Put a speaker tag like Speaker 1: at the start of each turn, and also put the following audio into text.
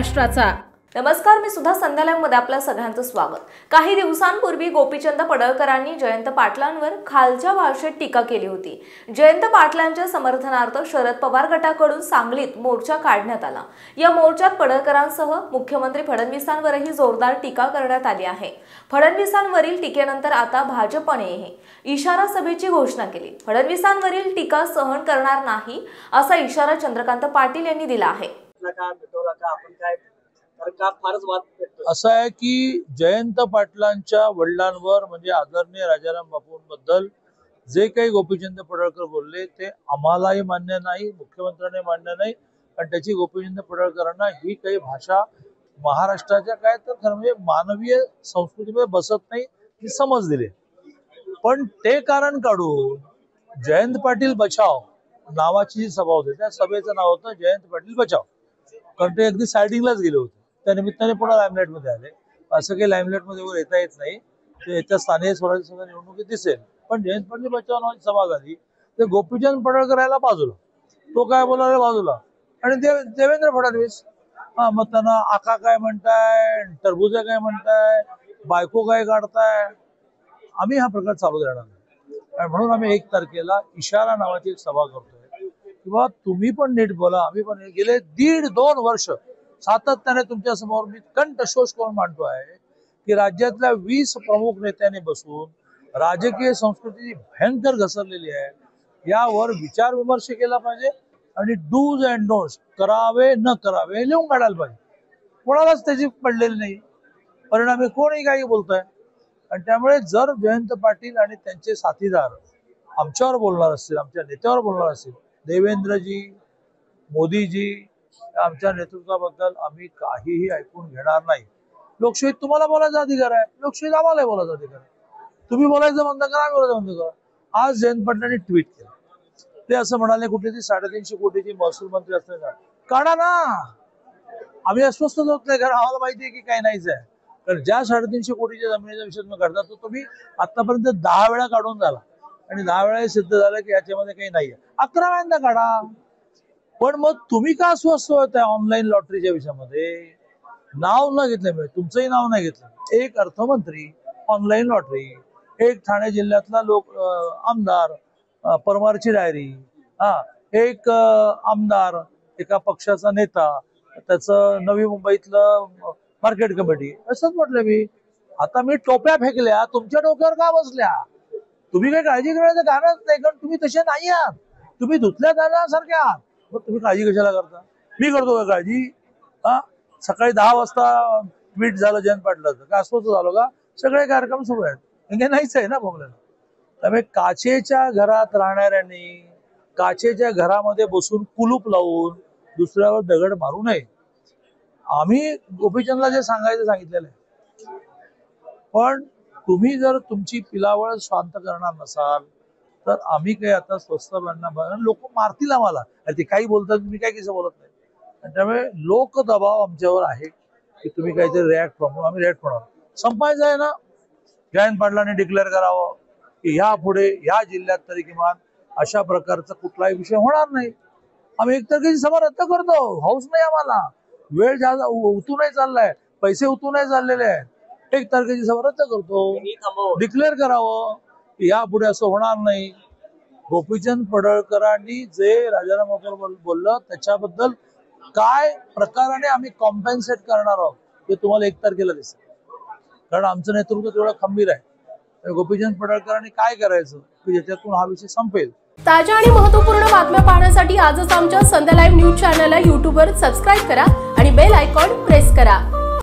Speaker 1: महाराष्ट्राचा।
Speaker 2: नमस्कार, मी सुद्धा संध्या लाईव्ह मध्ये आपल्या सगळ्यांचं स्वागत। काही दिवसांपूर्वी गोपीचंद पडळकरांनी जयंत पाटलांवर खालच्या भाषेत टीका केली होती। जयंत पाटलांच्या समर्थनार्थ शरद पवार गटाकडून सांगलीत मोर्चा काढण्यात आला। या मोर्चात पडळकरांसह मुख्यमंत्री फडणवीसांवरही जोरदार टीका करण्यात आली आहे। फडणवीसांवरील टीकेनंतर आता भाजपनेही इशारा सभेची घोषणा केली। फडणवीसांवरील टीका सहन करणार नाही असा इशारा चंद्रकांत पाटील यांनी दिला आहे।
Speaker 3: असं आहे की जयंत पाटलांच्या वडिलांवर म्हणजे आदरणीय राजाराम बापूंबद्दल जे काही गोपीचंद पडळकर बोलले ते आम्हालाही मान्य नाही, मुख्यमंत्र्यांनी मान्य नाही। आणि त्याची गोपीचंद पडळकरांना ही काही भाषा महाराष्ट्राच्या काय तर खरं म्हणजे मानवीय संस्कृतीमध्ये बसत नाही, ही समज दिली। पण ते कारण काढून जयंत पाटील बचाव नावाची जी सभा होती त्या सभेचं नाव होतं जयंत पाटील बचाव, कारण ते अगदी सायडिंगलाच गेले होते। त्या निमित्ताने पुन्हा लाईमलाईट मध्ये आले। असं काही लाईमलाईट मध्ये वर येता येत नाही, ते याच्या स्थानिक स्वराज्य संस्था निवडणुकीत दिसेल। पण जयंत पाटील बचाव नावाची सभा झाली ते गोपीचंद पडळकर यायला बाजूला, तो काय बोलायला बाजूला, आणि देवेंद्र फडणवीस मग त्यांना आका काय म्हणताय, टरबुजा काय म्हणताय, बायको काय काढताय। आम्ही हा प्रकार चालू देणार नाही आणि म्हणून आम्ही 1 तारखेला इशारा नावाची एक सभा करतोय किंवा तुम्ही पण नीट बोला, आम्ही पण। गेले 1.5-2 वर्ष सातत्याने तुमच्या समोर मी कंठशोष करून मांडतो आहे की राज्यातल्या 20 प्रमुख नेत्यांनी बसून राजकीय संस्कृती भयंकर घसरलेली आहे, यावर विचार विमर्श केला पाहिजे आणि डूज अँड डोंट्स करावे न करावे लिहून काढायला पाहिजे। कोणालाच त्याची पडलेली नाही, परिणामी कोणीही काही बोलतोय। आणि त्यामुळे जर जयंत पाटील आणि त्यांचे साथीदार आमच्यावर बोलणार असतील, आमच्या नेत्यावर बोलणार असतील, देवेंद्रजी, मोदीजी, आमच्या नेतृत्वाबद्दल आम्ही काहीही ऐकून घेणार नाही। लोकशाहीत तुम्हाला बोलायचा अधिकार आहे, लोकशाहीत आम्हालाही बोलायचा अधिकार आहे। तुम्ही बोलायचं बंद करा, आम्ही बोलायचं बंद करा। आज जयंत पाटलांनी ट्विट केलं, ते असं म्हणाले कुठे ती 350 कोटीची महसूल मंत्री असताना काढा ना, आम्ही अस्वस्थ होत नाही, कारण आम्हाला माहिती आहे की काही नाहीच आहे। कारण ज्या 350 कोटीच्या जमिनीचा विषय तुम्ही काढता तो तुम्ही आतापर्यंत 10 वेळा काढून झाला आणि 10 वेळा सिद्ध झालं की याच्यामध्ये काही नाहीये। 11 वेळांदा काढा। पण मग तुम्ही का अस्वस्थ होताय ऑनलाईन लॉटरीच्या विषयामध्ये? नाव न घेतलं, तुमचंही नाव नाही घेतलं। एक अर्थमंत्री, ऑनलाईन लॉटरी, एक ठाणे जिल्ह्यातला आमदार, परमारची डायरी, एक आमदार, एका पक्षाचा नेता, त्याचं नवी मुंबईतलं मार्केट कमिटी, असंच म्हटलं मी। आता मी टोप्या फेकल्या, तुमच्या डोक्यावर का बसल्या? तुम्ही काही काळजी करायचं कारणच नाही, कारण तुम्ही तसे नाही आहात, तुम्ही धुतल्या जाण्यासारखे आहात। मग तुम्ही काळजी कशाला करता? मी करतो का काळजी? सकाळी 10 वाजता ट्विट झालं जयंत पाटलाचं, काय अस्वस्थ झालो का? सगळे कार्यक्रम सुरू आहेत, हे नाहीच आहे ना बोंबलेलं। त्यामुळे काचेच्या घरात राहणाऱ्यांनी काचेच्या घरामध्ये बसून कुलूप लावून दुसऱ्यावर दगड मारू नये। आम्ही गोपीचंदला जे सांगायचं सांगितलेलं आहे, पण तुम्ही जर तुमची पिलावळ शांत करणार नसाल तर आम्ही काही आता स्वस्त बनणार, लोक मारतील आम्हाला। ते काही बोलतात, मी काही कसं बोलत नाही। आणि त्यामुळे लोक दबाव आमच्यावर आहे की तुम्ही काहीतरी रिॲक्ट व्हा, आम्ही रिॲक्ट होणार। संपायचं आहे ना, जयंत पाटलांनी डिक्लेअर करावं की ह्या पुढे ह्या जिल्ह्यात तरी किमान अशा प्रकारचा कुठलाही विषय होणार नाही। आम्ही 1 तारखेची सभा रद्द करतो, हौस नाही आम्हाला। वेळ जास्त उतूनही चाललाय, पैसे उतूनही चाललेले आहेत। 1 तारखेची सभा रद्द करतो, डिक्लेअर करावं यापुढे असं होणार नाही। गोपीचंद पडळकरांनी जे राजाराम बापूंवर बोललं त्याच्याबद्दल काय प्रकाराने आम्ही कॉम्पेन्सेट करणार आहोत हे तुम्हाला 1 तारखेला दिसेल, कारण आमचं नेतृत्व तेवढं खंबीर आहे। गोपीचंद पडळकरांनी काय करायचं की ज्याच्यातून हा विषय संपेल।
Speaker 1: ताज्या आणि महत्त्वपूर्ण बातम्या पाहण्यासाठी आजच आमच्या संध्या लाईव्ह न्यूज चॅनलला YouTube वर सबस्क्राईब करा आणि बेल आयकॉन प्रेस करा।